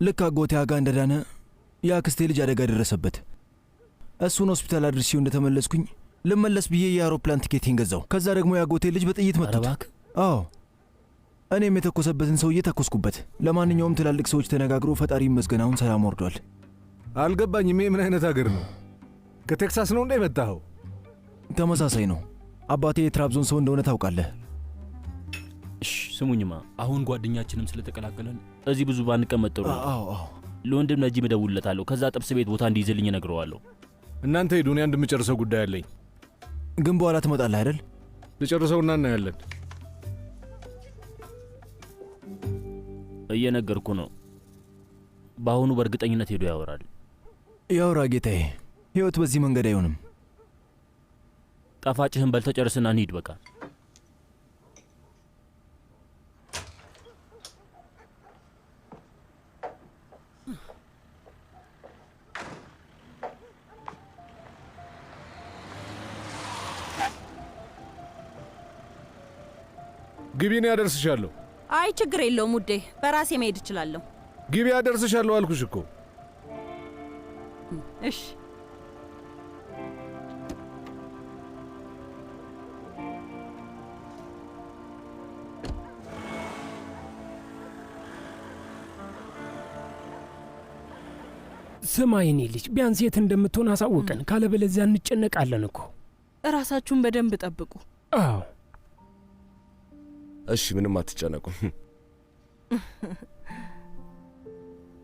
ልክ አጎቴ አጋ እንደዳነ የአክስቴ ልጅ አደጋ ደረሰበት። እሱን ሆስፒታል አድርሼው እንደተመለስኩኝ ልመለስ ብዬ የአውሮፕላን ቲኬቴን ገዛው። ከዛ ደግሞ የአጎቴ ልጅ በጥይት መቱት። አዎ እኔም የተኮሰበትን ሰውዬ ተኮስኩበት። ለማንኛውም ትላልቅ ሰዎች ተነጋግሮ ፈጣሪ ይመስገን አሁን ሰላም ወርዷል። አልገባኝም። ምን አይነት ሀገር ነው? ከቴክሳስ ነው እንደ የመጣኸው? ተመሳሳይ ነው። አባቴ የትራብዞን ሰው እንደሆነ ታውቃለህ። ስሙኝማ፣ አሁን ጓደኛችንም ስለተቀላቀለን እዚህ ብዙ ባንቀመጥ ጥሩ ነው። አዎ ለወንድም ነጂም እደውልለታለሁ። ከዛ ጥብስ ቤት ቦታ እንዲይዝልኝ እነግረዋለሁ። እናንተ ሄዱ፣ እኔ አንድ የምጨርሰው ጉዳይ አለኝ። ግን በኋላ ትመጣለህ አይደል? ልጨርሰውና እናያለን። እየነገርኩ ነው። በአሁኑ በእርግጠኝነት ሄዶ ያወራል። ያውራ ጌታዬ፣ ሕይወት በዚህ መንገድ አይሆንም። ጣፋጭህን በልተጨርስና እንሂድ በቃ። ግቢኔ ያደርስሻለሁ። አይ ችግር የለውም ውዴ፣ በራሴ መሄድ እችላለሁ። ግቢ ያደርስሻለሁ አልኩሽ እኮ። እሺ ስማ የኔ ልጅ፣ ቢያንስ የት እንደምትሆን አሳውቀን፣ ካለበለዚያ እንጨነቃለን እኮ። እራሳችሁን በደንብ ጠብቁ። አዎ እሺ፣ ምንም አትጨነቁ።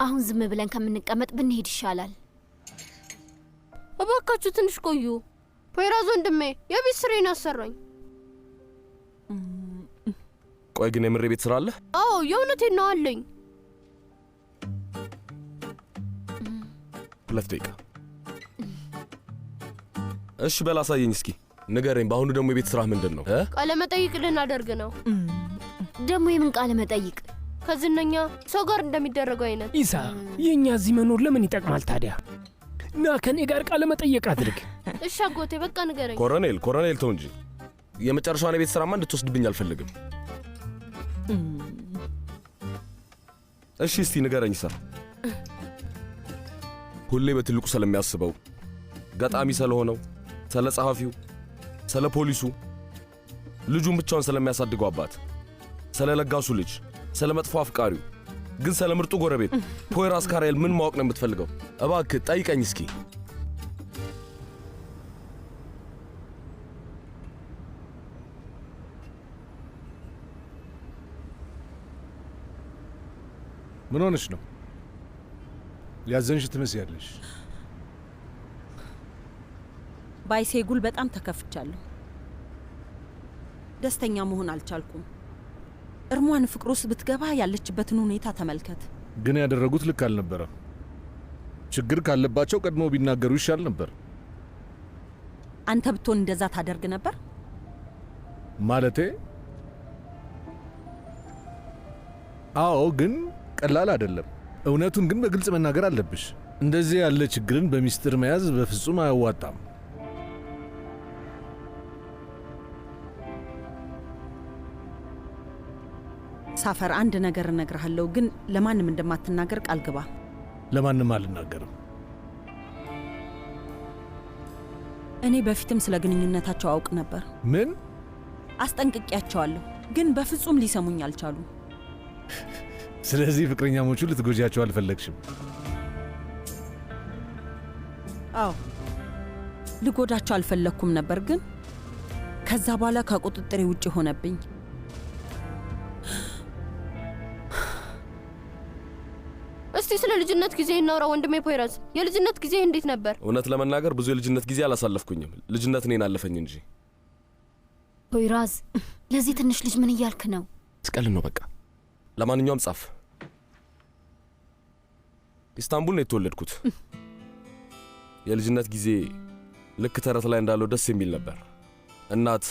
አሁን ዝም ብለን ከምንቀመጥ ብንሄድ ይሻላል። እባካችሁ ትንሽ ቆዩ። ፖይራዝ ወንድሜ የቤት ስራዬን አሰራኝ። ቆይ ግን የምሬ ቤት ስራ አለ? አዎ የእውነቴን ነው አለኝ። 2 ደቂቃ። እሺ በል አሳየኝ እስኪ፣ ንገረኝ። በአሁኑ ደግሞ የቤት ስራህ ምንድን ነው? ቃለ መጠይቅ ልናደርግ ነው። ደግሞ የምን ቃለ መጠይቅ? ከዝነኛ ሰው ጋር እንደሚደረገው አይነት። ኢሳ፣ የእኛ እዚህ መኖር ለምን ይጠቅማል ታዲያ? ና ከኔ ጋር ቃለ መጠይቅ አድርግ። እሺ አጎቴ በቃ ንገረኝ። ኮሎኔል ተው እንጂ። የመጨረሻውን የቤት ስራማ እንድትወስድብኝ አልፈልግም። እሺ እስቲ ንገረኝ ኢሳ። ሁሌ በትልቁ ስለሚያስበው፣ ገጣሚ ስለሆነው፣ ስለ ጸሐፊው፣ ስለ ፖሊሱ፣ ልጁን ብቻውን ስለሚያሳድገው አባት፣ ስለ ለጋሱ ልጅ፣ ስለ መጥፎ አፍቃሪው፣ ግን ስለ ምርጡ ጎረቤት ፖይራዝ ካራኤል ምን ማወቅ ነው የምትፈልገው? እባክህ ጠይቀኝ እስኪ። ምን ሆነሽ ነው? ያዘንሽ ትመስያለሽ። ባይሴጉል በጣም ተከፍቻለሁ። ደስተኛ መሆን አልቻልኩም። እርሟን ፍቅር ውስጥ ብትገባ ያለችበትን ሁኔታ ተመልከት። ግን ያደረጉት ልክ አልነበረም። ችግር ካለባቸው ቀድሞ ቢናገሩ ይሻል ነበር። አንተ ብትሆን እንደዛ ታደርግ ነበር? ማለቴ አዎ፣ ግን ቀላል አይደለም። እውነቱን ግን በግልጽ መናገር አለብሽ። እንደዚህ ያለ ችግርን በሚስጥር መያዝ በፍጹም አያዋጣም። ሳፈር፣ አንድ ነገር እነግርሃለሁ፣ ግን ለማንም እንደማትናገር ቃል ግባ። ለማንም አልናገርም። እኔ በፊትም ስለ ግንኙነታቸው አውቅ ነበር። ምን? አስጠንቅቄያቸዋለሁ፣ ግን በፍጹም ሊሰሙኝ አልቻሉም። ስለዚህ ፍቅረኛሞቹ ልትጎጃቸው አልፈለግሽም? አዎ ልጎዳቸው አልፈለግኩም ነበር፣ ግን ከዛ በኋላ ከቁጥጥሬ ውጭ ሆነብኝ። እስቲ ስለ ልጅነት ጊዜ እናውራ ወንድሜ ፖይራዝ። የልጅነት ጊዜ እንዴት ነበር? እውነት ለመናገር ብዙ የልጅነት ጊዜ አላሳለፍኩኝም። ልጅነት እኔን አለፈኝ እንጂ። ፖይራዝ፣ ለዚህ ትንሽ ልጅ ምን እያልክ ነው? ስቀልን ነው በቃ። ለማንኛውም ጻፍ። ኢስታንቡል ነው የተወለድኩት። የልጅነት ጊዜ ልክ ተረት ላይ እንዳለው ደስ የሚል ነበር። እናት፣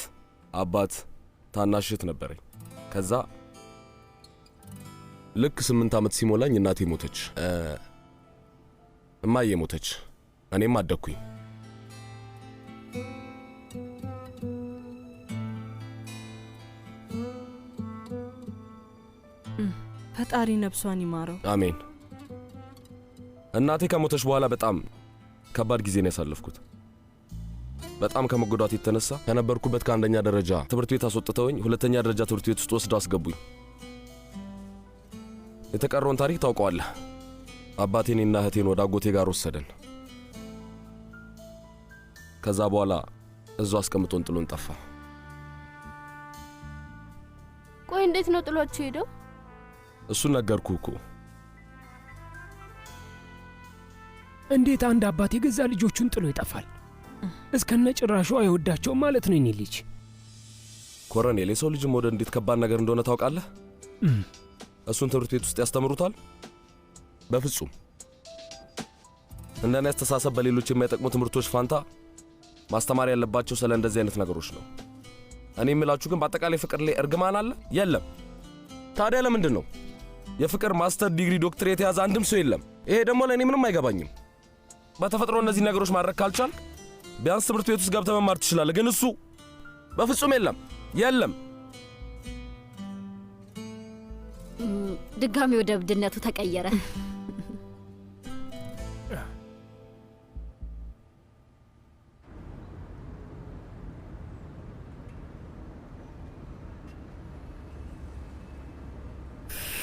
አባት፣ ታናሽ እህት ነበረኝ። ከዛ ልክ 8 ዓመት ሲሞላኝ እናቴ ሞተች። እማዬ ሞተች። እኔም አደግኩኝ። ፈጣሪ ነፍሷን ይማረው። አሜን። እናቴ ከሞተች በኋላ በጣም ከባድ ጊዜ ነው ያሳለፍኩት። በጣም ከመጎዳት የተነሳ ከነበርኩበት ከአንደኛ ደረጃ ትምህርት ቤት አስወጥተውኝ ሁለተኛ ደረጃ ትምህርት ቤት ውስጥ ወስደው አስገቡኝ። የተቀረውን ታሪክ ታውቀዋለህ። አባቴንና እህቴን ወደ አጎቴ ጋር ወሰደን። ከዛ በኋላ እዛው አስቀምጦን ጥሎን ጠፋ። ቆይ እንዴት ነው ጥሏችሁ ሄደው? እሱን ነገርኩህ እኮ። እንዴት አንድ አባት የገዛ ልጆቹን ጥሎ ይጠፋል? እስከነ ጭራሹ አይወዳቸውም ማለት ነው። እኔ ልጅ ኮሎኔል፣ የሰው ልጅ መውደድ እንዴት ከባድ ነገር እንደሆነ ታውቃለህ? እሱን ትምህርት ቤት ውስጥ ያስተምሩታል? በፍጹም። እንደኔ አስተሳሰብ በሌሎች የማይጠቅሙ ትምህርቶች ፋንታ ማስተማር ያለባቸው ስለ እንደዚህ አይነት ነገሮች ነው። እኔ የምላችሁ ግን በአጠቃላይ ፍቅር ላይ እርግማን አለ? የለም። ታዲያ ለምንድን ነው የፍቅር ማስተር ዲግሪ ዶክትሬት የያዘ አንድም ሰው የለም? ይሄ ደግሞ ለእኔ ምንም አይገባኝም። በተፈጥሮ እነዚህ ነገሮች ማድረግ ካልቻልክ ቢያንስ ትምህርት ቤት ውስጥ ገብተህ መማር ትችላለህ። ግን እሱ በፍጹም የለም የለም። ድጋሚ ወደ እብድነቱ ተቀየረ።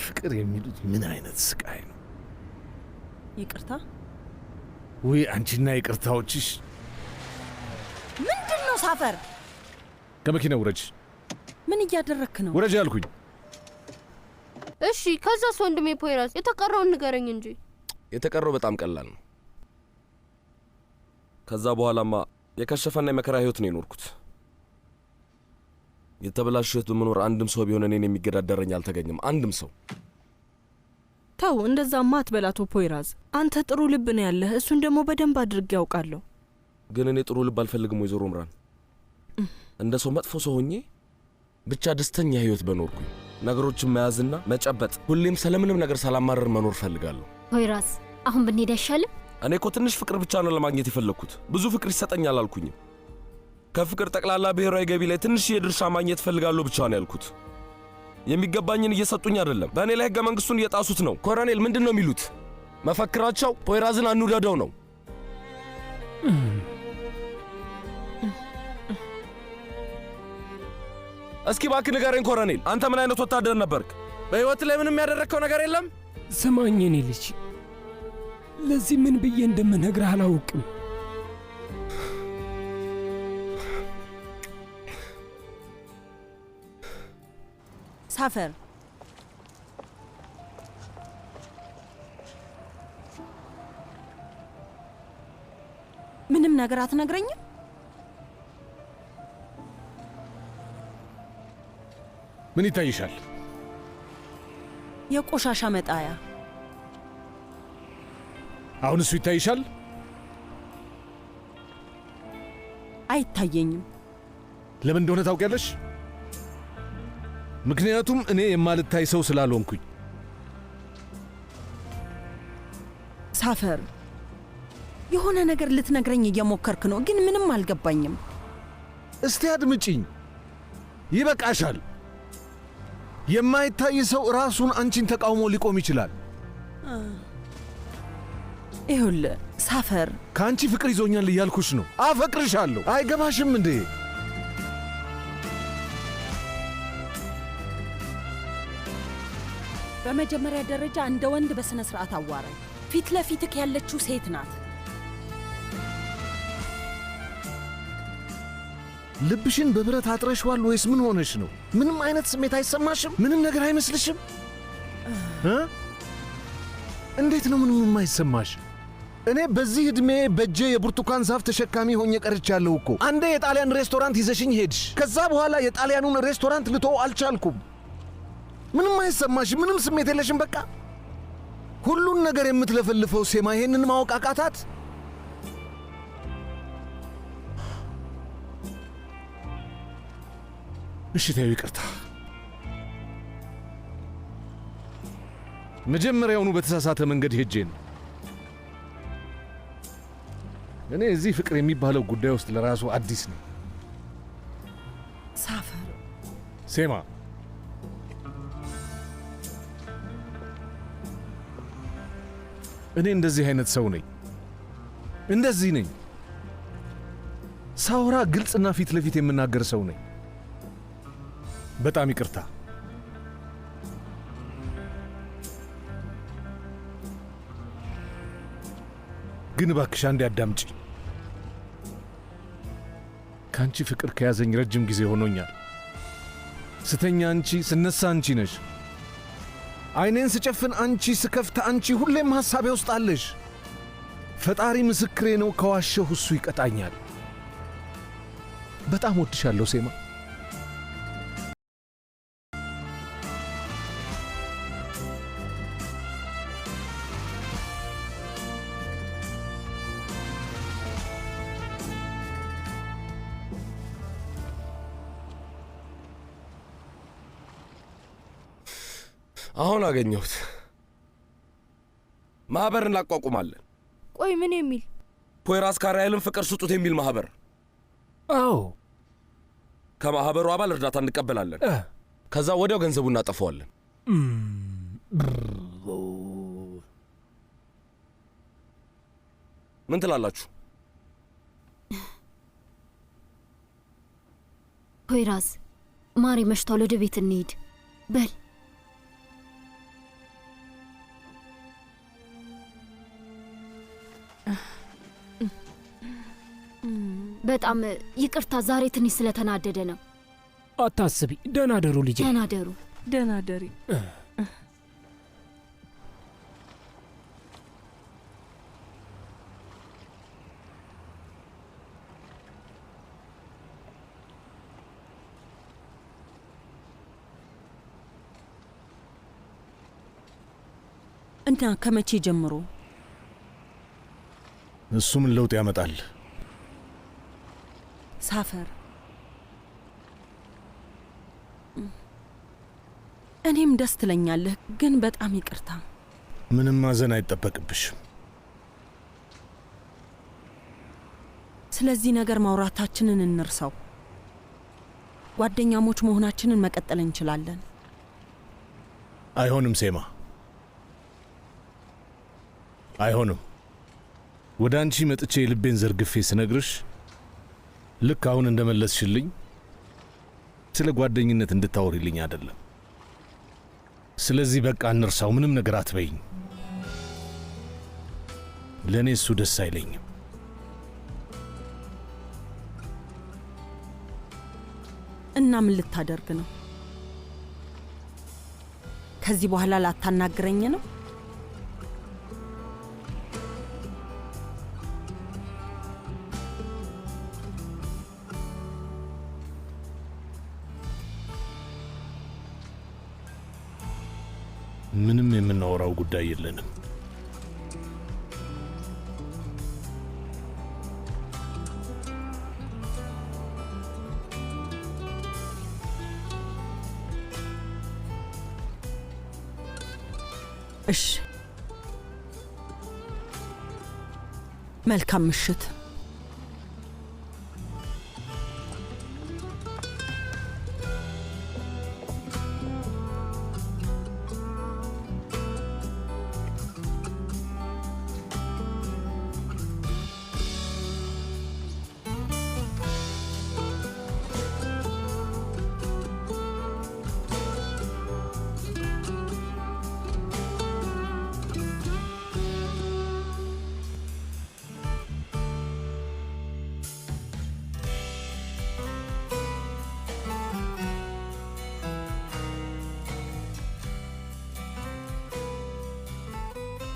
ፍቅር የሚሉት ምን አይነት ስቃይ ነው? ይቅርታ? ወይ አንቺና ይቅርታዎችሽ። ምንድን ነው ሳፈር? ከመኪና ውረጅ። ምን እያደረክ ነው? ውረጅ አልኩኝ። እሺ ከዛስ ወንድሜ ፖይራስ የተቀረውን ንገረኝ እንጂ። የተቀረው በጣም ቀላል ነው። ከዛ በኋላማ የከሸፈና የመከራ ህይወት ነው የኖርኩት። የተበላሸ ህይወት በመኖር አንድም ሰው ቢሆን እኔን የሚገዳደረኝ አልተገኘም። አንድም ሰው። ተው እንደዛማ አትበላቶ ፖይራዝ። አንተ ጥሩ ልብ ነው ያለህ፣ እሱን ደግሞ በደንብ አድርጌ ያውቃለሁ። ግን እኔ ጥሩ ልብ አልፈልግም ወይዘሮ ምራን። እንደ ሰው መጥፎ ሰው ሆኜ ብቻ ደስተኛ ህይወት በኖርኩኝ ነገሮችን መያዝና መጨበጥ፣ ሁሌም ስለምንም ነገር ሳላማረር መኖር ፈልጋለሁ። ፖይራዝ አሁን ብንሄድ አይሻልም? እኔ እኮ ትንሽ ፍቅር ብቻ ነው ለማግኘት የፈለግኩት። ብዙ ፍቅር ይሰጠኛል አልኩኝም። ከፍቅር ጠቅላላ ብሔራዊ ገቢ ላይ ትንሽ የድርሻ ማግኘት ፈልጋለሁ ብቻ ነው ያልኩት። የሚገባኝን እየሰጡኝ አይደለም። በእኔ ላይ ህገ መንግስቱን እየጣሱት ነው። ኮሎኔል ምንድን ነው የሚሉት? መፈክራቸው ፖይራዝን አንውደደው ነው። እስኪ እባክህ ንገረኝ ኮሎኔል፣ አንተ ምን አይነት ወታደር ነበርክ? በህይወት ላይ ምንም ያደረግከው ነገር የለም? ስማኝ የኔ ልጅ፣ ለዚህ ምን ብዬ እንደምነግርህ አላውቅም። ሳፈር ምንም ነገር አትነግረኝም? ምን ይታይሻል? የቆሻሻ መጣያ። አሁን እሱ ይታይሻል? አይታየኝም። ለምን እንደሆነ ታውቂያለሽ? ምክንያቱም እኔ የማልታይ ሰው ስላልሆንኩኝ። ሳፈር የሆነ ነገር ልትነግረኝ እየሞከርክ ነው፣ ግን ምንም አልገባኝም። እስቲ አድምጪኝ። ይበቃሻል። የማይታይ ሰው ራሱን አንቺን ተቃውሞ ሊቆም ይችላል። ይኸውልህ ሳፈር፣ ከአንቺ ፍቅር ይዞኛል እያልኩሽ ነው። አፈቅርሻለሁ። አይገባሽም እንዴ? በመጀመሪያ ደረጃ እንደ ወንድ በስነ ስርዓት አዋራኝ። ፊት ለፊትክ ያለችው ሴት ናት። ልብሽን በብረት አጥረሽዋል ወይስ ምን ሆነሽ ነው? ምንም አይነት ስሜት አይሰማሽም? ምንም ነገር አይመስልሽም? እንዴት ነው ምንም የማይሰማሽ? እኔ በዚህ ዕድሜ በእጄ የብርቱካን ዛፍ ተሸካሚ ሆኜ ቀርቻለሁ እኮ። አንዴ የጣሊያን ሬስቶራንት ይዘሽኝ ሄድሽ። ከዛ በኋላ የጣሊያኑን ሬስቶራንት ልተወው አልቻልኩም። ምንም አይሰማሽም? ምንም ስሜት የለሽም? በቃ ሁሉን ነገር የምትለፈልፈው ሴማ ይሄንን ማወቅ አቃታት? እሺ ተይው፣ ይቅርታ። መጀመሪያውኑ በተሳሳተ መንገድ ሄጄ ነው። እኔ እዚህ ፍቅር የሚባለው ጉዳይ ውስጥ ለራሱ አዲስ ነው። ሳፈር ሴማ፣ እኔ እንደዚህ አይነት ሰው ነኝ። እንደዚህ ነኝ። ሳውራ ግልጽና ፊት ለፊት የምናገር ሰው ነኝ። በጣም ይቅርታ። ግን እባክሽ አንዴ አዳምጪ። ከአንቺ ፍቅር ከያዘኝ ረጅም ጊዜ ሆኖኛል። ስተኛ አንቺ፣ ስነሳ አንቺ ነሽ። አይኔን ስጨፍን አንቺ፣ ስከፍት አንቺ፣ ሁሌም ሐሳቤ ውስጥ አለሽ። ፈጣሪ ምስክሬ ነው፣ ከዋሸሁ እሱ ይቀጣኛል። በጣም ወድሻለሁ ሴማ። አሁን አገኘሁት። ማህበር እናቋቁማለን። ቆይ ምን የሚል? ፖይራስ ካራኤልን ፍቅር ስጡት የሚል ማህበር። አዎ። ከማህበሩ አባል እርዳታ እንቀበላለን። ከዛ ወዲያው ገንዘቡ እናጠፋዋለን። ምን ትላላችሁ? ፖይራዝ፣ ማሪ መሽቷል፣ ወደ ቤት እንሂድ። በል በጣም ይቅርታ፣ ዛሬ ትንሽ ስለተናደደ ነው። አታስቢ። ደህና ደሩ ልጄ። ደህና ደሩ። ደህና ደሪ። እና ከመቼ ጀምሮ? እሱ ምን ለውጥ ያመጣል? ሳፈር፣ እኔም ደስ ትለኛለህ፣ ግን በጣም ይቅርታ። ምንም ማዘን አይጠበቅብሽም። ስለዚህ ነገር ማውራታችንን እንርሳው። ጓደኛሞች መሆናችንን መቀጠል እንችላለን። አይሆንም ሴማ፣ አይሆንም። ወደ አንቺ መጥቼ የልቤን ዘርግፌ ስነግርሽ ልክ አሁን እንደመለስሽልኝ ስለ ጓደኝነት እንድታወሪልኝ አይደለም። ስለዚህ በቃ እንርሳው። ምንም ነገር አትበይኝ። ለእኔ እሱ ደስ አይለኝም። እና ምን ልታደርግ ነው? ከዚህ በኋላ ላታናግረኝ ነው? ምንም የምናወራው ጉዳይ የለንም። እሺ፣ መልካም ምሽት።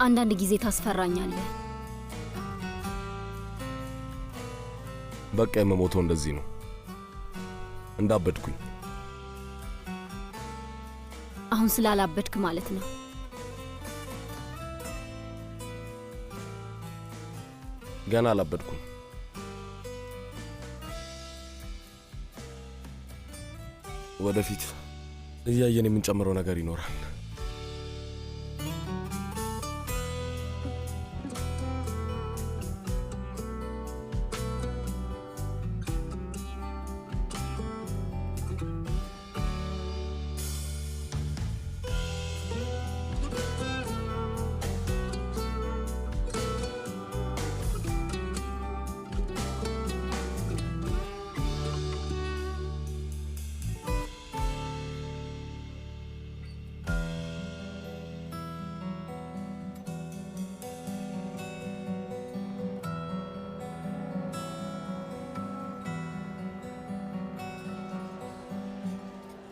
አንዳንድ ጊዜ ታስፈራኛለህ። በቃ የምሞተው እንደዚህ ነው፣ እንዳበድኩኝ። አሁን ስላላበድክ ማለት ነው። ገና አላበድኩም። ወደፊት እያየን የምንጨምረው ነገር ይኖራል።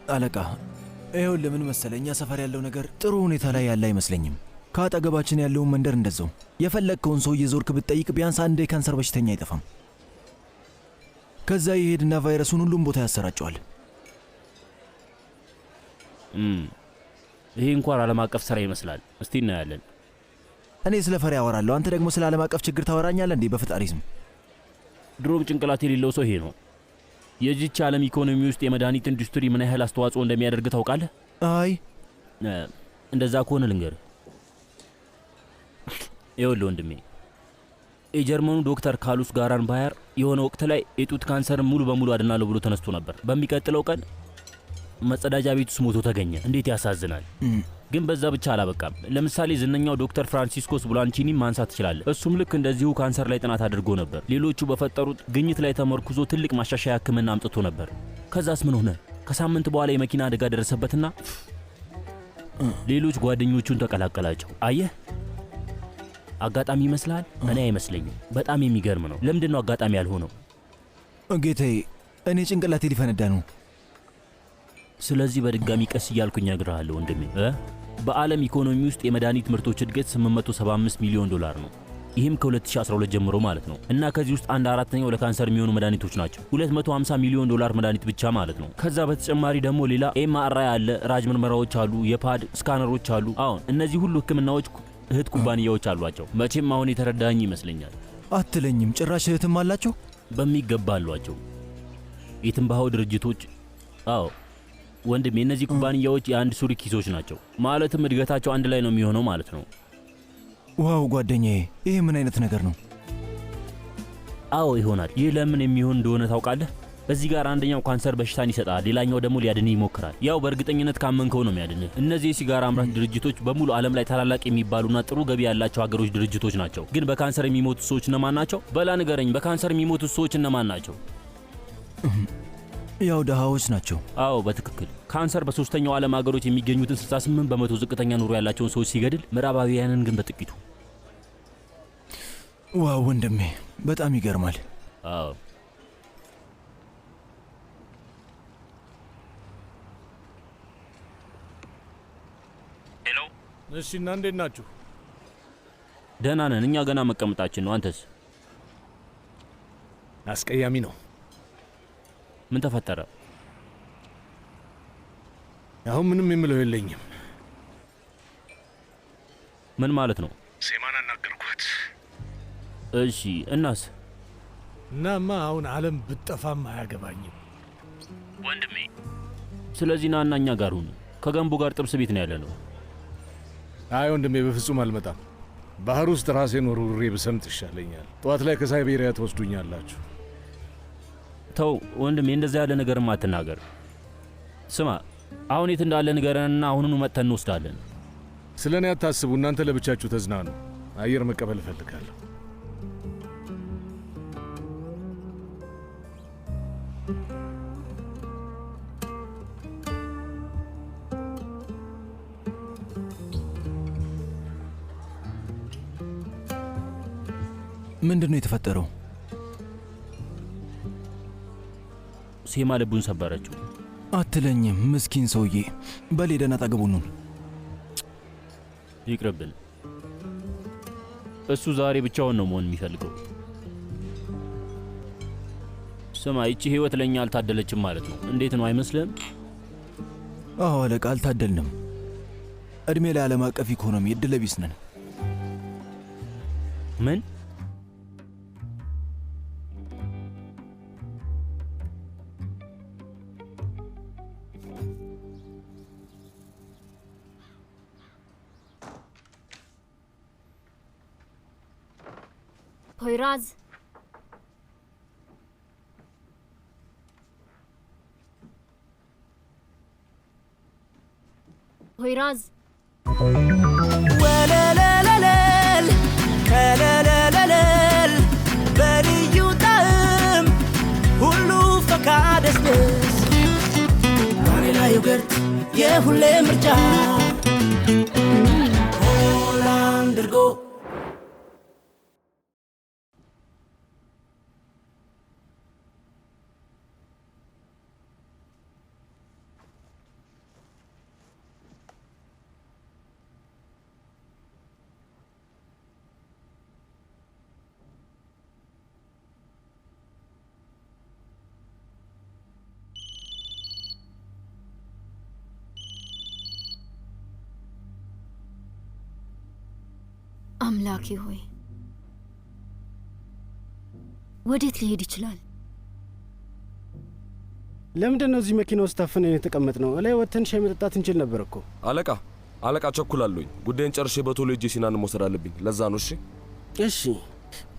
አለቃ ይኸውልህ ምን መሰለህ፣ እኛ ሰፈር ያለው ነገር ጥሩ ሁኔታ ላይ ያለ አይመስለኝም። ከአጠገባችን ያለውን መንደር እንደዛው የፈለግከውን ሰው እየዞርክ ብትጠይቅ ቢያንስ አንድ የካንሰር በሽተኛ አይጠፋም። ከዛ ይሄድና ቫይረሱን ሁሉም ቦታ ያሰራጨዋል። ይሄ እንኳን ዓለም አቀፍ ሥራ ይመስላል። እስቲ እናያለን። እኔ ስለ ፈሪ አወራለሁ፣ አንተ ደግሞ ስለ ዓለም አቀፍ ችግር ታወራኛለህ እንዴ? በፍጣሪዝም ድሮም ጭንቅላት የሌለው ሰው ይሄ ነው። የዚች ዓለም ኢኮኖሚ ውስጥ የመድኃኒት ኢንዱስትሪ ምን ያህል አስተዋጽኦ እንደሚያደርግ ታውቃለህ? አይ እንደዛ ከሆነ ልንገርህ። ይኸውልህ ወንድሜ፣ የጀርመኑ ዶክተር ካሉስ ጋራን ባየር የሆነ ወቅት ላይ የጡት ካንሰርን ሙሉ በሙሉ አድናለሁ ብሎ ተነስቶ ነበር። በሚቀጥለው ቀን መጸዳጃ ቤት ውስጥ ሞቶ ተገኘ። እንዴት ያሳዝናል! ግን በዛ ብቻ አላበቃም። ለምሳሌ ዝነኛው ዶክተር ፍራንሲስኮስ ብላንቺኒ ማንሳት ትችላለህ። እሱም ልክ እንደዚሁ ካንሰር ላይ ጥናት አድርጎ ነበር። ሌሎቹ በፈጠሩት ግኝት ላይ ተመርኩዞ ትልቅ ማሻሻያ ሕክምና አምጥቶ ነበር። ከዛስ ምን ሆነ? ከሳምንት በኋላ የመኪና አደጋ ደረሰበትና ሌሎች ጓደኞቹን ተቀላቀላቸው። አየህ፣ አጋጣሚ ይመስላል? እኔ አይመስለኝም። በጣም የሚገርም ነው። ለምንድን ነው አጋጣሚ ያልሆነው? ጌታዬ፣ እኔ ጭንቅላቴ ሊፈነዳ ነው። ስለዚህ በድጋሚ ቀስ እያልኩኝ እነግርሃለሁ ወንድሜ። በዓለም ኢኮኖሚ ውስጥ የመድኃኒት ምርቶች እድገት 875 ሚሊዮን ዶላር ነው። ይህም ከ2012 ጀምሮ ማለት ነው። እና ከዚህ ውስጥ 1/4 ለካንሰር የሚሆኑ መድኃኒቶች ናቸው። 250 ሚሊዮን ዶላር መድኃኒት ብቻ ማለት ነው። ከዛ በተጨማሪ ደግሞ ሌላ ኤምአርአይ አለ፣ ራጅ ምርመራዎች አሉ፣ የፓድ ስካነሮች አሉ። አሁን እነዚህ ሁሉ ህክምናዎች እህት ኩባንያዎች አሏቸው። መቼም አሁን የተረዳኝ ይመስለኛል። አትለኝም? ጭራሽ እህትም አላቸው? በሚገባ አሏቸው። የትንባሆ ድርጅቶች። አዎ ወንድም፣ የእነዚህ ኩባንያዎች የአንድ ሱሪ ኪሶች ናቸው። ማለትም እድገታቸው አንድ ላይ ነው የሚሆነው ማለት ነው። ዋው ጓደኛዬ፣ ይሄ ምን አይነት ነገር ነው? አዎ ይሆናል። ይህ ለምን የሚሆን እንደሆነ ታውቃለህ? እዚህ ጋር አንደኛው ካንሰር በሽታን ይሰጣል፣ ሌላኛው ደግሞ ሊያድንህ ይሞክራል። ያው በእርግጠኝነት ካመንከው ነው የሚያድንህ። እነዚህ የሲጋራ አምራች ድርጅቶች በሙሉ ዓለም ላይ ታላላቅ የሚባሉና ጥሩ ገቢ ያላቸው ሀገሮች ድርጅቶች ናቸው። ግን በካንሰር የሚሞቱ ሰዎች እነማን ናቸው? በላ ንገረኝ። በካንሰር የሚሞቱ ሰዎች እነማን ናቸው? ያው ደሃዎች ናቸው። አዎ በትክክል። ካንሰር በሶስተኛው ዓለም ሀገሮች የሚገኙትን 68 በመቶ ዝቅተኛ ኑሮ ያላቸውን ሰዎች ሲገድል፣ ምዕራባውያንን ግን በጥቂቱ። ዋው ወንድሜ፣ በጣም ይገርማል። አዎ ሄሎ። እሺ፣ እና እንዴት ናችሁ? ደህና ነን። እኛ ገና መቀመጣችን ነው። አንተስ? አስቀያሚ ነው። ምን ተፈጠረ? አሁን ምንም የምለው የለኝም። ምን ማለት ነው? ሴማን አናገርኳት። እሺ፣ እናስ? እናማ አሁን ዓለም ብትጠፋም አያገባኝም ወንድሜ። ስለዚህ ና እና እኛ ጋር ሁን። ከገንቡ ጋር ጥብስ ቤት ነው ያለነው። አይ ወንድሜ፣ በፍጹም አልመጣም። ባህር ውስጥ ራሴን ወርውሬ ብሰምጥ ይሻለኛል። ጠዋት ላይ ከሳይቤሪያ ትወስዱኛላችሁ። ተው ወንድሜ፣ እንደዛ ያለ ነገርም አትናገር። ስማ፣ አሁን የት እንዳለ ንገረንና አሁኑኑ መጥተን እንወስዳለን። ስለ እኔ አታስቡ፣ እናንተ ለብቻችሁ ተዝናኑ። አየር መቀበል እፈልጋለሁ። ምንድን ነው የተፈጠረው? ሴማ ልቡን ሰበረችው። አትለኝም? ምስኪን ሰውዬ። በል ሄደን አጠገቡን ሁን። ይቅርብን። እሱ ዛሬ ብቻውን ነው መሆን የሚፈልገው። ስማ፣ ይቺ ህይወት ለእኛ አልታደለችም ማለት ነው። እንዴት ነው አይመስልህም? አዎ አለቃ፣ አልታደልንም። ዕድሜ ለዓለም አቀፍ ኢኮኖሚ ዕድለ ቢስ ነን። ምን? ፖይራዝ፣ ፖይራዝ፣ ወለለለለል ከለለለለል በልዩ ጣዕም ሁሉ ፈካ ደስደስ ቫኒላ ዮገርት የሁሌ ምርጫ ሆላንድ እርጎ አምላኬ ሆይ ወዴት ሊሄድ ይችላል? ለምንድን ነው እዚህ መኪና ውስጥ ታፍነን የተቀመጥነው? እላይ ወጥተን ሻይ መጠጣት እንችል ነበር እኮ። አለቃ ቸኩላለሁኝ። ጉዳይን ጨርሼ በቶሎ ሄጄ ሲናን መውሰድ አለብኝ። ለዛ ነው። እሺ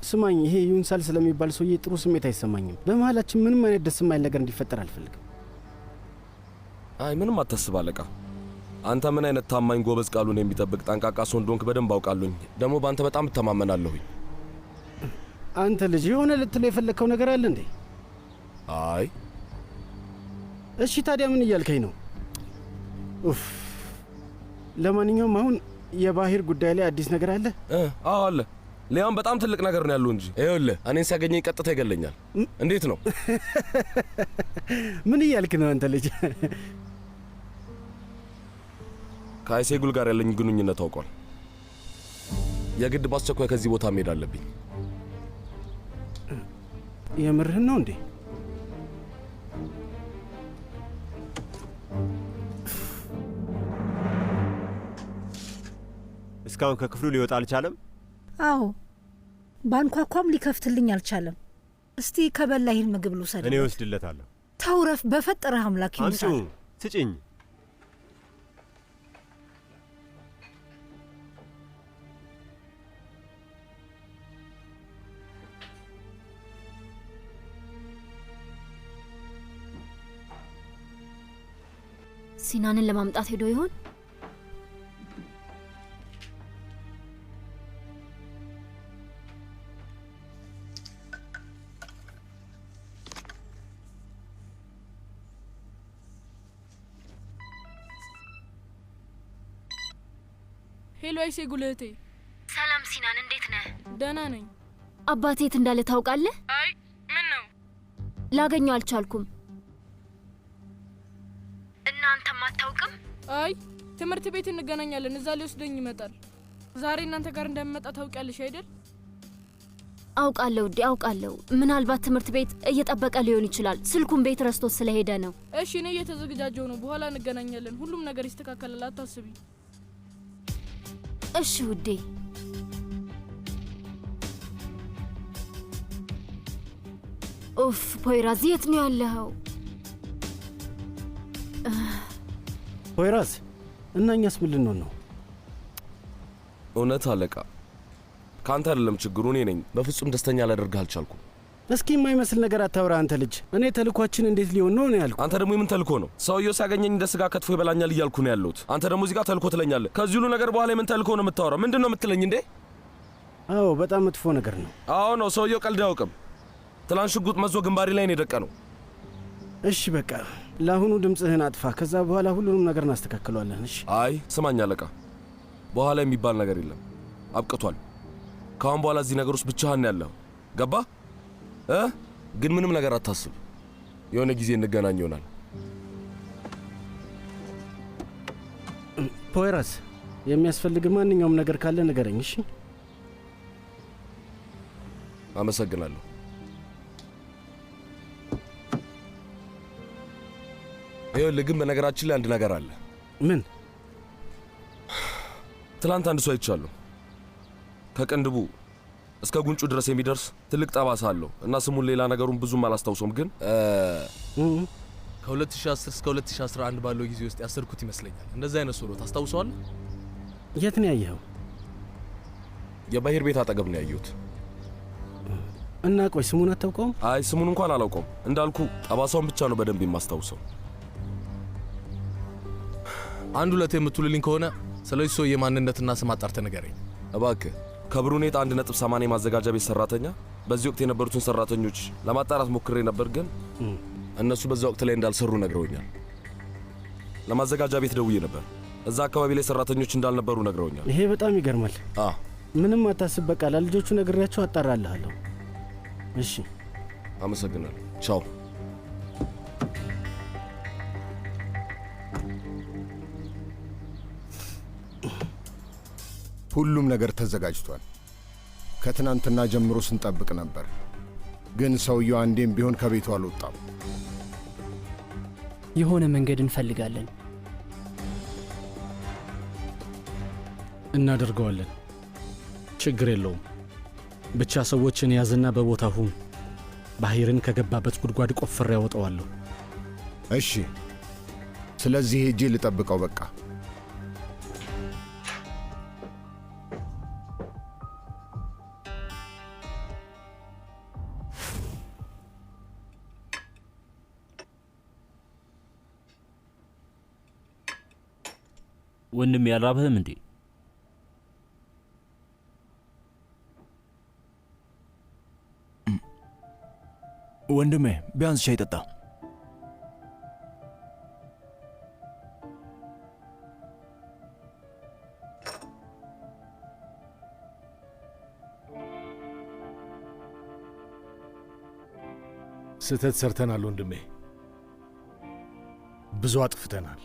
ስማኝ፣ ይሄ ዩንሳል ስለሚባል ሰውዬ ጥሩ ስሜት አይሰማኝም። በመሀላችን ምንም አይነት ደስ የማይል ነገር እንዲፈጠር አልፈልግም። አይ ምንም አታስብ አለቃ። አንተ ምን አይነት ታማኝ ጎበዝ፣ ቃሉን የሚጠብቅ ጠንቃቃ ሰው እንደሆንክ በደንብ አውቃለሁኝ። ደግሞ በአንተ በጣም እተማመናለሁኝ። አንተ ልጅ የሆነ ልትለው የፈለግከው ነገር አለ እንዴ? አይ እሺ ታዲያ ምን እያልከኝ ነው? ኡፍ ለማንኛውም አሁን የባህር ጉዳይ ላይ አዲስ ነገር አለ? አዎ አለ። ሊያም በጣም ትልቅ ነገር ነው ያለው እንጂ ይኸውልህ እኔን ሲያገኘኝ ቀጥታ ይገለኛል። እንዴት ነው? ምን እያልክ ነው አንተ ልጅ? ከአይሴጉል ጋር ያለኝ ግንኙነት ታውቋል። የግድ በአስቸኳይ ከዚህ ቦታ መሄድ አለብኝ። የምርህን ነው እንዴ? እስካሁን ከክፍሉ ሊወጣ አልቻለም? አዎ ባንኳኳም ሊከፍትልኝ አልቻለም። እስቲ ከበላ ይህን ምግብ ልውሰድ። እኔ ወስድለታለሁ። ተውረፍ፣ በፈጠረህ አምላክ ይምሳል። አምጪው፣ ስጭኝ። ሲናንን ለማምጣት ሄዶ ይሆን? ሄሎ አይሴጉል እህቴ። ሰላም ሲናን፣ እንዴት ነህ? ደህና ነኝ። አባቴ የት እንዳለ ታውቃለህ? አይ ምን ነው? ላገኘው አልቻልኩም። እናንተም አታውቅም? አይ ትምህርት ቤት እንገናኛለን፣ እዛ ሊወስደኝ ይመጣል። ዛሬ እናንተ ጋር እንደምመጣ ታውቂያለሽ አይደል? አውቃለሁ ውዴ፣ አውቃለሁ። ምናልባት ትምህርት ቤት እየጠበቀ ሊሆን ይችላል። ስልኩን ቤት ረስቶት ስለሄደ ነው። እሺ እኔ እየተዘገጃጀው ነው። በኋላ እንገናኛለን። ሁሉም ነገር ይስተካከላል፣ አታስቢ። እሺ ውዴ። ኡፍ ፖይራዝ፣ የት ነው ያለኸው? ፖይራዝ፣ እና እኛስ ምን ልንሆን ነው? እውነት አለቃ፣ ካንተ አይደለም ችግሩ፣ እኔ ነኝ። በፍጹም ደስተኛ ላደርግህ አልቻልኩም። እስኪ የማይመስል ነገር አታውራ አንተ ልጅ። እኔ ተልኳችን እንዴት ሊሆን ነው ያልኩ። አንተ ደግሞ የምን ተልኮ ነው? ሰውየው ሲያገኘኝ እንደ ስጋ ከትፎ ይበላኛል እያልኩ ነው ያለሁት። አንተ ደግሞ እዚህ ጋር ተልኮ ትለኛለህ። ከዚህ ሁሉ ነገር በኋላ የምን ተልኮ ነው የምታወራው? ምንድን ነው የምትለኝ እንዴ? አዎ በጣም መጥፎ ነገር ነው። አዎ ነው። ሰውየው ቀልድ አያውቅም። ትላንት ሽጉጥ መዞ ግንባሬ ላይ ነው የደቀነው። እሺ በቃ ለአሁኑ ድምፅህን አጥፋ። ከዛ በኋላ ሁሉንም ነገር እናስተካክለዋለን። እሺ። አይ ስማኝ አለቃ፣ በኋላ የሚባል ነገር የለም። አብቅቷል። ከአሁን በኋላ እዚህ ነገር ውስጥ ብቻህን ያለኸው ገባ? ግን ምንም ነገር አታስብ። የሆነ ጊዜ እንገናኝ ይሆናል። ፖይራስ፣ የሚያስፈልግ ማንኛውም ነገር ካለ ንገረኝ። እሺ። አመሰግናለሁ። ይኸውልህ ግን በነገራችን ላይ አንድ ነገር አለ። ምን? ትላንት አንድ ሰው አይቻለሁ። ከቅንድቡ እስከ ጉንጩ ድረስ የሚደርስ ትልቅ ጠባሳ አለው እና ስሙን ሌላ ነገሩን ብዙም አላስታውሰውም። ግን ከ2010 እስከ 2011 ባለው ጊዜ ውስጥ ያሰርኩት ይመስለኛል። እንደዛ አይነት ሶሎ ታስታውሰዋለህ? የት ነው ያየኸው? የባህር ቤት አጠገብ ነው ያየሁት። እና ቆይ ስሙን አታውቀውም? አይ ስሙን እንኳን አላውቀውም። እንዳልኩ ጠባሳውን ብቻ ነው በደንብ የማስታውሰው። አንድ ሁለት የምትውልልኝ ከሆነ ስለዚህ ሰውዬ ማንነትና ስም አጣርተህ ንገረኝ እባክህ። ከብሩኔት 1.80 የማዘጋጃ ቤት ሰራተኛ፣ በዚህ ወቅት የነበሩትን ሰራተኞች ለማጣራት ሞክሬ ነበር፣ ግን እነሱ በዛ ወቅት ላይ እንዳልሰሩ ነግረውኛል። ለማዘጋጃ ቤት ደውዬ ነበር፣ እዛ አካባቢ ላይ ሰራተኞች እንዳልነበሩ ነግረውኛል። ይሄ በጣም ይገርማል። ምንም አታስብ፣ በቃ ለልጆቹ ነግሬያቸው አጣራልሃለሁ። እሺ፣ አመሰግናለሁ። ቻው። ሁሉም ነገር ተዘጋጅቷል። ከትናንትና ጀምሮ ስንጠብቅ ነበር፣ ግን ሰውየው አንዴም ቢሆን ከቤቱ አልወጣም። የሆነ መንገድ እንፈልጋለን። እናደርገዋለን። ችግር የለውም። ብቻ ሰዎችን ያዝና በቦታ ሁን። ባሂርን ከገባበት ጉድጓድ ቆፍሬ ያወጣዋለሁ። እሺ፣ ስለዚህ ሄጄ ልጠብቀው በቃ። ወንድም ያራበህም እንዴ? ወንድሜ ቢያንስ ሻይ ጠጣ። ስህተት ሰርተናል ወንድሜ፣ ብዙ አጥፍተናል።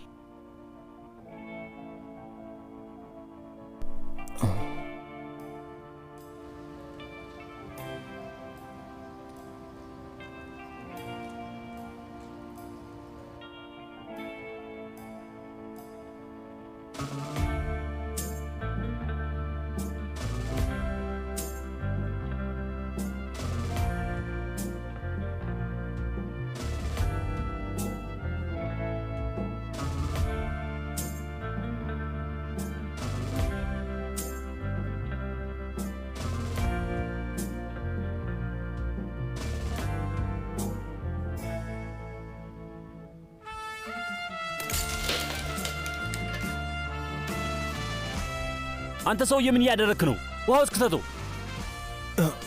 አንተ ሰውዬ ምን እያደረክ ነው? ውሃ ውስጥ ክተተው።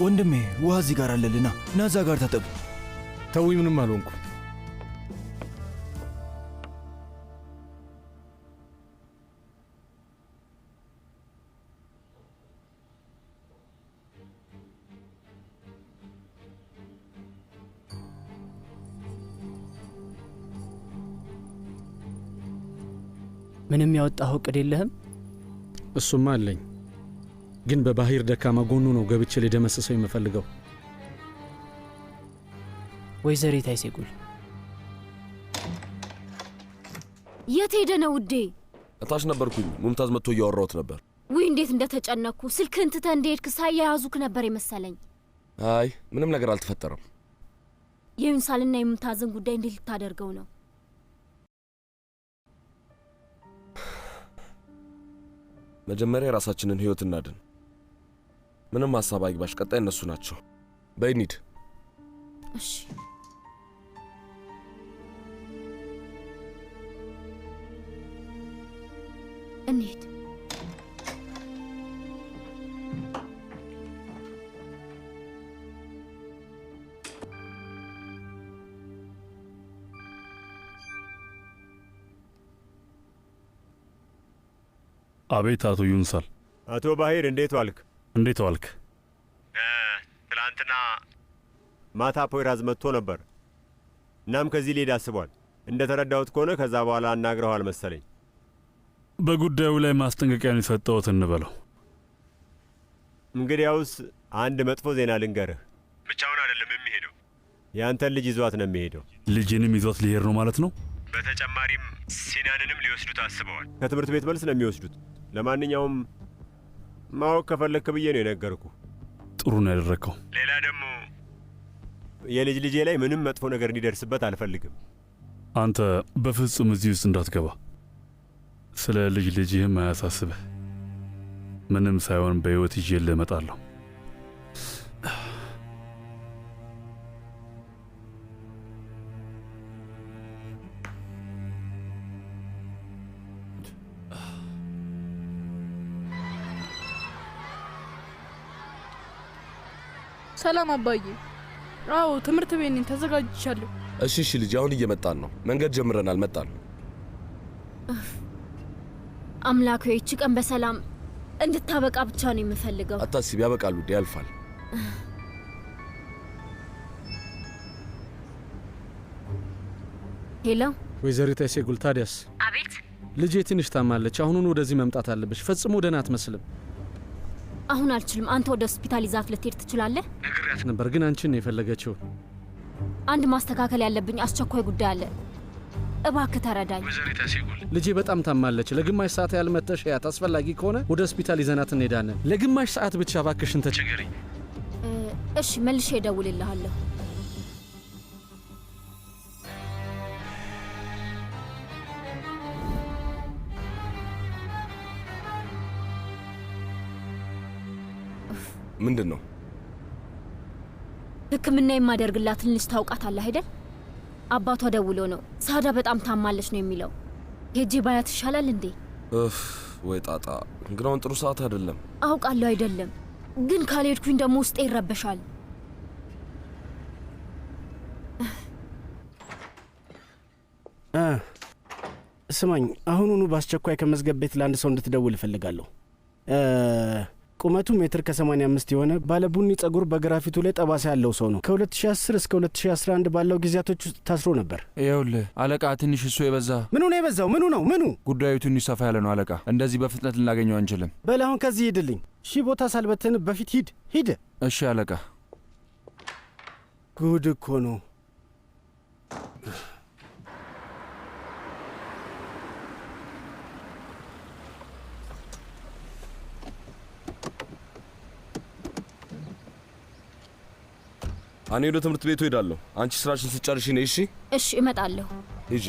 ወንድሜ ውሃ እዚህ ጋር አለልና ና እዛ ጋር ታጠብ። ተውኝ፣ ምንም አልሆንኩ። ምንም ያወጣኸው እቅድ የለህም? እሱማ አለኝ፣ ግን በባሂር ደካማ ጎኑ ነው ገብቼ ሊደመስሰው የምፈልገው። ወይዘሪት አይሴጉል የት ሄደ ነው ውዴ? እታች ነበርኩኝ። ሙምታዝ መጥቶ እያወራሁት ነበር። ውይ እንዴት እንደተጨነቅኩ። ስልክህን ትተህ እንደሄድክ ሳያያዙክ ነበር የመሰለኝ። አይ ምንም ነገር አልተፈጠረም። የዩንሳልና የሙምታዝን ጉዳይ እንዴት ልታደርገው ነው? መጀመሪያ የራሳችንን ህይወት እናድን። ምንም ሀሳብ አይግባሽ፣ ቀጣይ እነሱ ናቸው። በይ እንሂድ። እሺ እንሂድ። አቤት አቶ ዩንሳል። አቶ ባሂር እንዴት ዋልክ? እንዴት ዋልክ? ትላንትና ማታ ፖይራዝ መጥቶ ነበር። እናም ከዚህ ሊሄድ አስቧል። እንደ ተረዳሁት ከሆነ ከዛ በኋላ አናግረዋል መሰለኝ። በጉዳዩ ላይ ማስጠንቀቂያን የሰጠሁት እንበለው። እንግዲያውስ አንድ መጥፎ ዜና ልንገርህ። ብቻውን አይደለም የሚሄደው፣ ያንተን ልጅ ይዟት ነው የሚሄደው። ልጅንም ይዟት ሊሄድ ነው ማለት ነው? በተጨማሪም ሲናንንም ሊወስዱት አስበዋል። ከትምህርት ቤት መልስ ነው የሚወስዱት። ለማንኛውም ማወቅ ከፈለግክ ብዬ ነው የነገርኩ። ጥሩ ነው ያደረግከው። ሌላ ደግሞ የልጅ ልጄ ላይ ምንም መጥፎ ነገር እንዲደርስበት አልፈልግም። አንተ በፍጹም እዚህ ውስጥ እንዳትገባ። ስለ ልጅ ልጅህም አያሳስብህ። ምንም ሳይሆን በሕይወት ይዤልህ እመጣለሁ። ሰላም አባዬ። አዎ ትምህርት ቤት ነኝ፣ ተዘጋጅቻለሁ። እሺ እሺ ልጅ፣ አሁን እየመጣን ነው። መንገድ ጀምረናል፣ መጣን። አምላክ ሆይ እቺ ቀን በሰላም እንድታበቃ ብቻ ነው የምፈልገው። አታስቢ፣ ያበቃል ውዴ፣ ያልፋል። ሄሎ ወይዘሪት አይሴጉል፣ ታዲያስ? አቤት። ልጄ ትንሽ ታማለች። አሁኑኑ ወደዚህ መምጣት አለብሽ። ፈጽሞ ደህና አትመስልም። አሁን አልችልም። አንተ ወደ ሆስፒታል ይዛት ልትሄድ ትችላለህ? ነግሬያት ነበር፣ ግን አንቺን ነው የፈለገችው። አንድ ማስተካከል ያለብኝ አስቸኳይ ጉዳይ አለ። እባክህ ተረዳኝ። ወይዘሪት አሴጉል ልጄ በጣም ታማለች። ለግማሽ ሰዓት ያህል መጥተሽ ያት፣ አስፈላጊ ከሆነ ወደ ሆስፒታል ይዘናት እንሄዳለን። ለግማሽ ሰዓት ብቻ እባክሽን ተቸገሪ። እሺ መልሼ እደውልልሃለሁ። ምንድን ነው? ሕክምና የማደርግላትን ልጅ ታውቃታለህ አይደል? አባቷ ደውሎ ነው ሳዳ በጣም ታማለች ነው የሚለው። ሄጄ ባያት ይሻላል እንዴ? ወይ ጣጣ፣ ግን ጥሩ ሰዓት አይደለም። አውቃለሁ አይደለም፣ ግን ካልሄድኩኝ ደግሞ ውስጤ ይረበሻል። ስማኝ፣ አሁኑኑ በአስቸኳይ ከመዝገብ ቤት ለአንድ ሰው እንድትደውል እፈልጋለሁ። ቁመቱ ሜትር ከ85 የሆነ ባለቡኒ ጸጉር በግራፊቱ ላይ ጠባሳ ያለው ሰው ነው። ከ2010 እስከ 2011 ባለው ጊዜያቶች ውስጥ ታስሮ ነበር። ይኸውልህ አለቃ፣ ትንሽ እሱ የበዛ። ምኑ ነው የበዛው? ምኑ ነው ምኑ? ጉዳዩ ትንሽ ሰፋ ያለ ነው አለቃ። እንደዚህ በፍጥነት ልናገኘው አንችልም። በል አሁን ከዚህ ሂድልኝ። ሺህ ቦታ ሳልበትን በፊት ሂድ። እሺ አለቃ። ጉድ እኮ ነው። እኔ ወደ ትምህርት ቤቱ ሄዳለሁ። አንቺ ስራሽን ስትጨርሺ ነይ። እሺ? እሺ፣ እመጣለሁ። ሂጂ።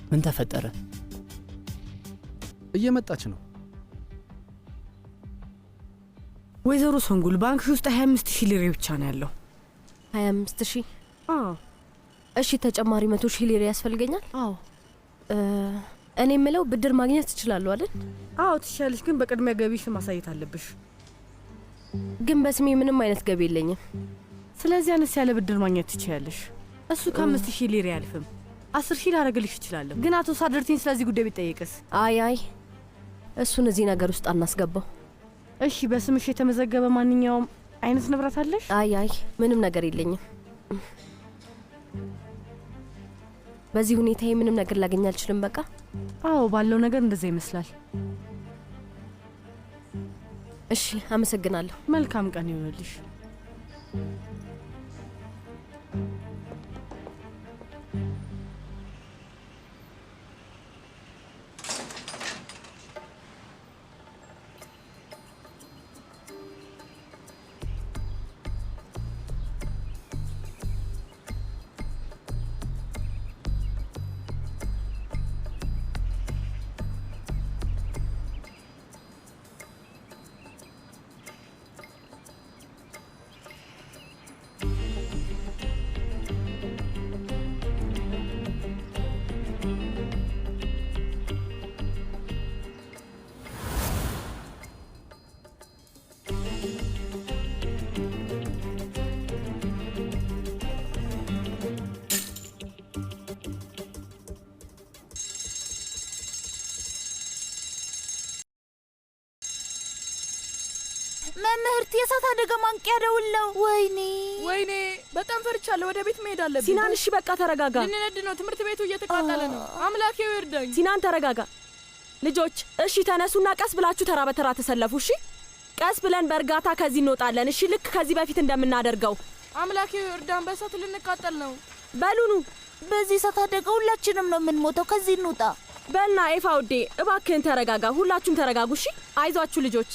ምን ተፈጠረ? እየመጣች ነው። ወይዘሮ ሶንጉል ባንክሽ ውስጥ 25,000 ሊሬ ብቻ ነው ያለው። 25,000? እሺ፣ ተጨማሪ 100,000 ሊሬ ያስፈልገኛል? አዎ። እኔ የምለው ብድር ማግኘት ትችላለሁ አይደል? አዎ ትችላለሽ፣ ግን በቅድሚያ ገቢሽ ማሳየት አለብሽ። ግን በስሜ ምንም አይነት ገቢ የለኝም። ስለዚህ አነስ ያለ ብድር ማግኘት ትችያለሽ። እሱ ከ5,000 ሊሬ አያልፍም። 10,000 ላደርግልሽ እችላለሁ። ግን አቶ ሳደርቲን ስለዚህ ጉዳይ ቢጠይቅስ? አይ እሱን እዚህ ነገር ውስጥ አናስገባው። እሺ፣ በስምሽ የተመዘገበ ማንኛውም አይነት ንብረት አለሽ? አይ ምንም ነገር የለኝም። በዚህ ሁኔታዬ ምንም ነገር ላገኝ አልችልም። በቃ አዎ፣ ባለው ነገር እንደዛ ይመስላል። እሺ፣ አመሰግናለሁ። መልካም ቀን ይሁንልሽ። መምህርት፣ የእሳት አደጋ ማንቂያ ደውል ነው። ወይኔ፣ በጣም ፈርቻለሁ። ወደ ቤት መሄድ አለብኝ። ሲናን፣ እሺ በቃ ተረጋጋ። ልንነድ ነው። ትምህርት ቤቱ እየተቃጠለ ነው። አምላኬ ይርዳኝ። ሲናን ተረጋጋ። ልጆች እሺ ተነሱና ቀስ ብላችሁ ተራ በተራ ተሰለፉ። እሺ፣ ቀስ ብለን በእርጋታ ከዚህ እንወጣለን። እሺ፣ ልክ ከዚህ በፊት እንደምናደርገው። አምላኬ ይርዳን። በእሳት ልንቃጠል ነው። በሉኑ። በዚህ እሳት አደጋ ሁላችንም ነው የምንሞተው። ከዚህ እንውጣ። በልና ኤፋ ውዴ፣ እባክህን ተረጋጋ። ሁላችሁም ተረጋጉ። እሺ፣ አይዟችሁ ልጆች።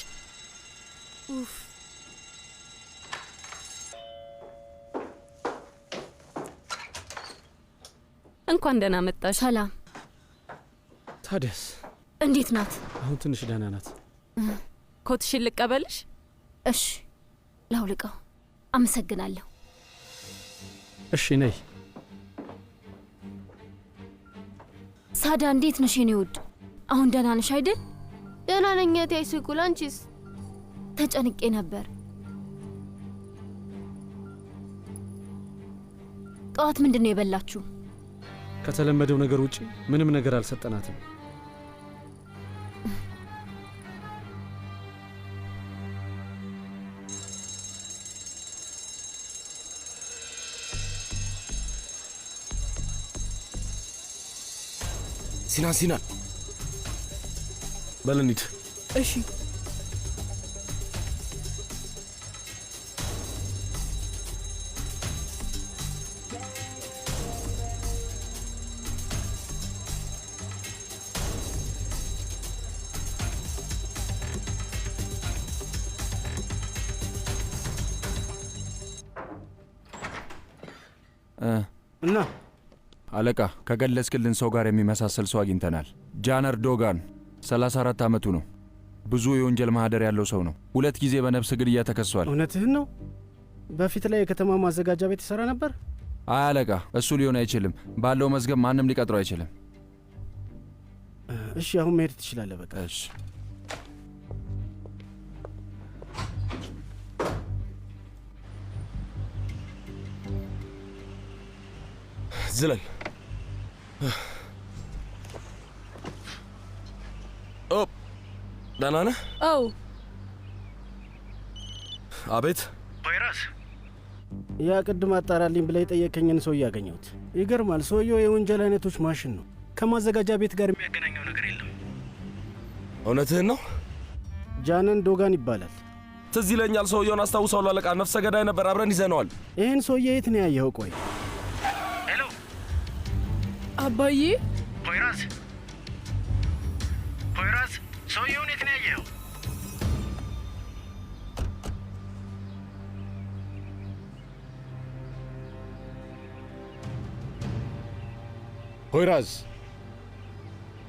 እንኳን ደህና መጣሽ። ሰላም። ታዲያስ እንዴት ናት? አሁን ትንሽ ደህና ናት። ኮትሽን ልቀበልሽ? እሺ፣ ላውልቀው። አመሰግናለሁ። እሺ፣ ነይ። ሳዳ፣ እንዴት ነሽ የኔ ውድ? አሁን ደህና ነሽ አይደል? ደህና ነኝ እህቴ አይስቁል። አንቺስ? ተጨንቄ ነበር። ጠዋት ምንድን ነው የበላችሁ? ከተለመደው ነገር ውጪ ምንም ነገር አልሰጠናትም። ሲናን በል እንሂድ። እሺ እና አለቃ ከገለጽክልን ሰው ጋር የሚመሳሰል ሰው አግኝተናል። ጃነር ዶጋን 34 ዓመቱ ነው። ብዙ የወንጀል ማህደር ያለው ሰው ነው። 2 ጊዜ በነፍስ ግድያ ተከሷል። እውነትህን ነው? በፊት ላይ የከተማ ማዘጋጃ ቤት ይሰራ ነበር? አይ አለቃ፣ እሱ ሊሆን አይችልም። ባለው መዝገብ ማንም ሊቀጥረው አይችልም። እሺ አሁን መሄድ ትችላለህ። በቃ እሺ። ዝለል። ደህና ነህ? አዎ። አቤት። ፖይራስ፣ ያ ቅድም አጣራልኝ ብላ የጠየቀኝን ሰው እያገኘሁት። ይገርማል። ሰውየው የወንጀል አይነቶች ማሽን ነው። ከማዘጋጃ ቤት ጋር የሚያገናኘው ነገር የለም። እውነትህን ነው? ጃነን ዶጋን ይባላል። ትዝ ይለኛል። ሰውየውን አስታውሳለሁ አለቃ። ነፍሰ ገዳይ ነበር። አብረን ይዘነዋል። ይህን ሰውዬ የት ነው ያየኸው? ቆይ አባዬ። ፖይራስ፣ ፖይራስ፣ ሰውየውን የት ነው ያየኸው? ፖይራዝ፣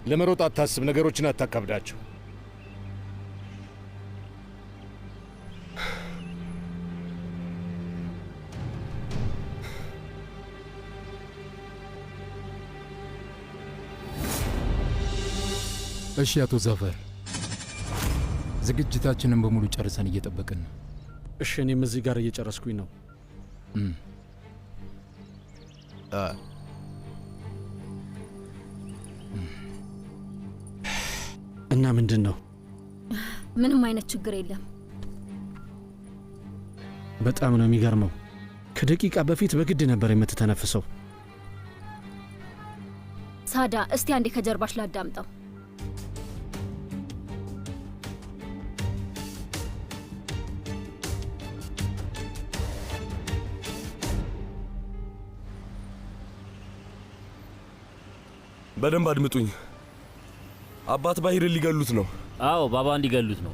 ለመሮጥ አታስብ፣ ነገሮችን አታካብዳቸው። እሺ አቶ ዛፈር፣ ዝግጅታችንን በሙሉ ጨርሰን እየጠበቅን ነው። እሺ እኔም እዚህ ጋር እየጨረስኩኝ ነው። እና ምንድን ነው? ምንም አይነት ችግር የለም። በጣም ነው የሚገርመው። ከደቂቃ በፊት በግድ ነበር የምትተነፍሰው። ሳዳ፣ እስቲ አንዴ ከጀርባሽ ላዳምጠው። በደንብ አድምጡኝ። አባት ባሂርን ሊገሉት ነው። አዎ ባባን ሊገሉት ነው።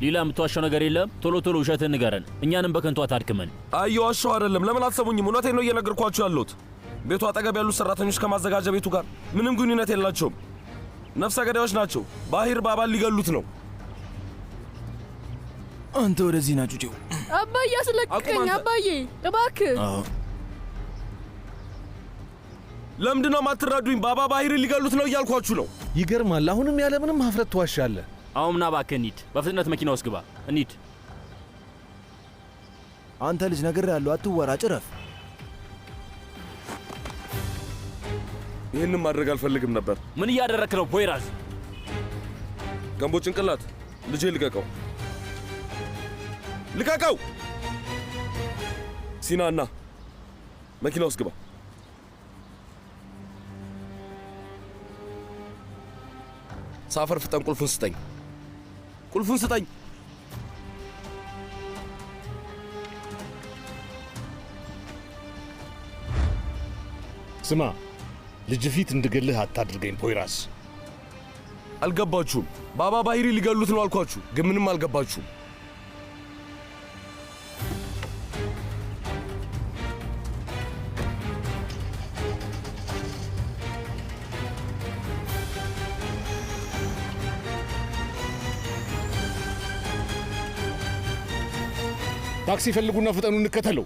ሌላ የምትዋሻው ነገር የለም? ቶሎ ቶሎ ውሸትን ንገረን፣ እኛንም በከንቱ አታድክመን። አየዋሻው አይደለም። ለምን አትሰሙኝም? እውነቴን ነው እየነገርኳችሁ ያለሁት። ቤቱ አጠገብ ያሉት ሰራተኞች ከማዘጋጃ ቤቱ ጋር ምንም ግንኙነት የላቸውም። ነፍሰ ገዳዮች ናቸው። ባሂር ባባን ሊገሉት ነው። አንተ ወደዚህ ና ጩጬው። አባዬ አስለቅቀኝ። አባዬ እባክህ። ለምንድን ነው የማትረዱኝ? ባባ ባሂርን ሊገሉት ነው እያልኳችሁ ነው። ይገርማል። አሁንም ያለምንም ሀፍረት ትዋሻለህ። አሁን ና እባክህ እንሂድ። በፍጥነት መኪና ውስጥ ግባ። እንሂድ። አንተ ልጅ ነግሬሃለሁ፣ አትወራጭ፣ እረፍ። ይህንም ማድረግ አልፈልግም ነበር። ምን እያደረክ ነው ፖይራዝ? ገንቦ ጭንቅላት፣ ልጄ ልቀቀው፣ ልቀቀው። ሲናና መኪና ውስጥ ግባ። ሳፈር ፍጠን። ቁልፉን ስጠኝ፣ ቁልፉን ስጠኝ። ስማ፣ ልጅ ፊት እንድገልህ አታድርገኝ ፖይራስ። አልገባችሁም? ባባ ባሂሪ ሊገሉት ነው አልኳችሁ፣ ግን ምንም አልገባችሁም። ታክሲ ፈልጉና ፍጠኑ፣ እንከተለው።